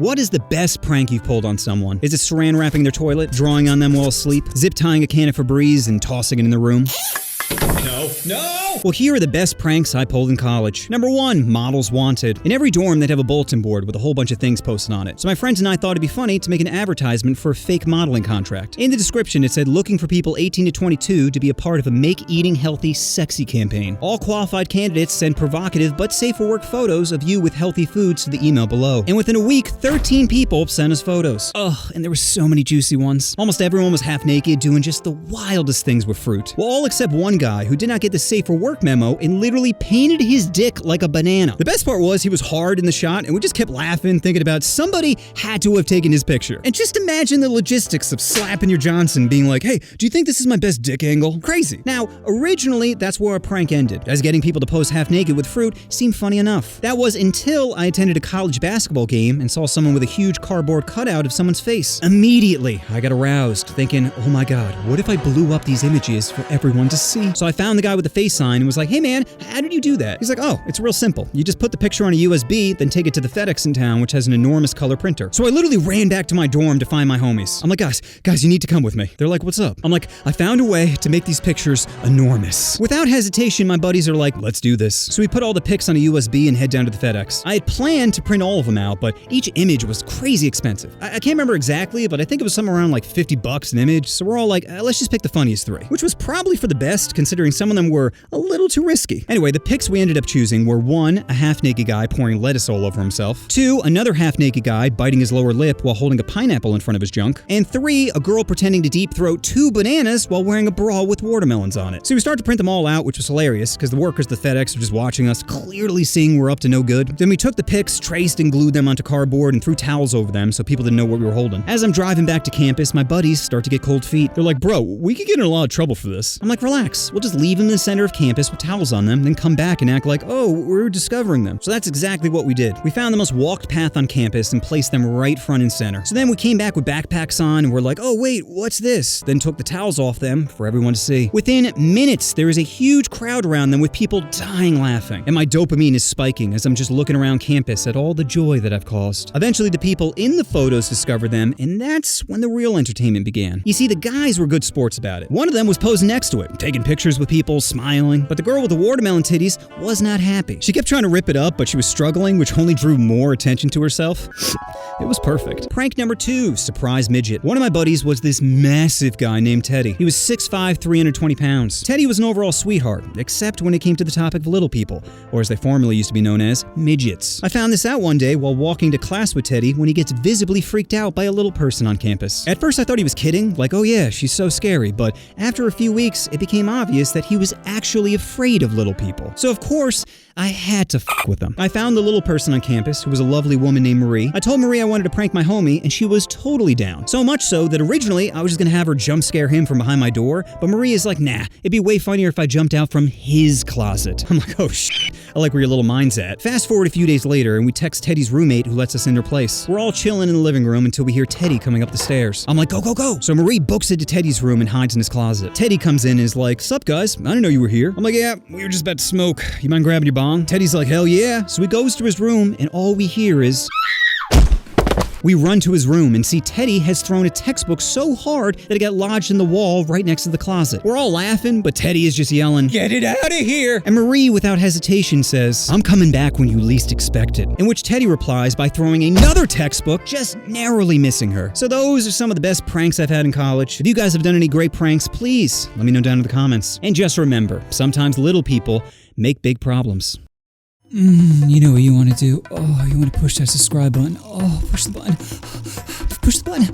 What is the best prank you've pulled on someone? Is it saran wrapping their toilet, drawing on them while asleep, zip tying a can of Febreze and tossing it in the room? No! Well, here are the best pranks I pulled in college. Number 1, models wanted. In every dorm, they'd have a bulletin board with a whole bunch of things posted on it. So my friends and I thought it'd be funny to make an advertisement for a fake modeling contract. In the description, it said looking for people 18 to 22 to be a part of a Make Eating Healthy Sexy campaign. All qualified candidates send provocative but safe for work photos of you with healthy foods to the email below. And within a week, 13 people sent us photos. Ugh, and there were so many juicy ones. Almost everyone was half naked doing just the wildest things with fruit. Well, all except one guy who did not get the safe for work memo and literally painted his dick like a banana. The best part was he was hard in the shot and we just kept laughing, thinking about somebody had to have taken his picture. And just imagine the logistics of slapping your Johnson being like, hey, do you think this is my best dick angle? Crazy. Now, originally, that's where our prank ended, as getting people to pose half naked with fruit seemed funny enough. That was until I attended a college basketball game and saw someone with a huge cardboard cutout of someone's face. Immediately, I got aroused, thinking, oh my god, what if I blew up these images for everyone to see? So I found the guy with the face sign and was like, hey man, how did you do that? He's like, oh, it's real simple. You just put the picture on a USB, then take it to the FedEx in town, which has an enormous color printer. So I literally ran back to my dorm to find my homies. I'm like, guys, you need to come with me. They're like, what's up? I'm like, I found a way to make these pictures enormous. Without hesitation, my buddies are like, let's do this. So we put all the pics on a USB and head down to the FedEx. I had planned to print all of them out, but each image was crazy expensive. I can't remember exactly, but I think it was somewhere around like $50 an image. So we're all like, let's just pick the funniest 3, which was probably for the best, considering some of them were a little too risky. Anyway, the pics we ended up choosing were 1, a half-naked guy pouring lettuce all over himself, 2, another half-naked guy biting his lower lip while holding a pineapple in front of his junk, and 3, a girl pretending to deep throat 2 bananas while wearing a bra with watermelons on it. So we started to print them all out, which was hilarious because the workers at the FedEx were just watching us, clearly seeing we're up to no good. Then we took the pics, traced and glued them onto cardboard and threw towels over them so people didn't know what we were holding. As I'm driving back to campus, my buddies start to get cold feet. They're like, bro, we could get in a lot of trouble for this. I'm like, relax, we'll just leave them in the center of campus with towels on them, then come back and act like, oh, we're discovering them. So that's exactly what we did. We found the most walked path on campus and placed them right front and center. So then we came back with backpacks on and we're like, oh wait, what's this? Then took the towels off them for everyone to see. Within minutes, there is a huge crowd around them with people dying laughing. And my dopamine is spiking as I'm just looking around campus at all the joy that I've caused. Eventually, the people in the photos discovered them, and that's when the real entertainment began. You see, the guys were good sports about it. One of them was posing next to it, taking pictures with people, smiling. But the girl with the watermelon titties was not happy. She kept trying to rip it up, but she was struggling, which only drew more attention to herself. It was perfect. Prank number 2, surprise midget. One of my buddies was this massive guy named Teddy. He was 6'5", 320 pounds. Teddy was an overall sweetheart, except when it came to the topic of little people, or as they formerly used to be known as, midgets. I found this out one day while walking to class with Teddy when he gets visibly freaked out by a little person on campus. At first I thought he was kidding, like, oh yeah, she's so scary, but after a few weeks, it became obvious that he was actually afraid of little people. So of course, I had to f with him. I found the little person on campus who was a lovely woman named Marie. I told Marie I wanted to prank my homie and she was totally down. So much so that originally I was just gonna have her jump scare him from behind my door, but Marie is like, nah, it'd be way funnier if I jumped out from his closet. I'm like, oh shit, I like where your little mind's at. Fast forward a few days later and we text Teddy's roommate who lets us in her place. We're all chilling in the living room until we hear Teddy coming up the stairs. I'm like, go, go, go. So Marie books it to Teddy's room and hides in his closet. Teddy comes in and is like, sup guys, I didn't know you were here. I'm like, yeah, we were just about to smoke. You mind grabbing your bong? Teddy's like, hell yeah. So he goes to his room and all we hear is... We run to his room and see Teddy has thrown a textbook so hard that it got lodged in the wall right next to the closet. We're all laughing, but Teddy is just yelling, get it out of here! And Marie, without hesitation, says, I'm coming back when you least expect it. In which Teddy replies by throwing another textbook, just narrowly missing her. So those are some of the best pranks I've had in college. If you guys have done any great pranks, please let me know down in the comments. And just remember, sometimes little people make big problems. You know what you want to do. Oh, you want to push that subscribe button. Oh, push the button. Push the button.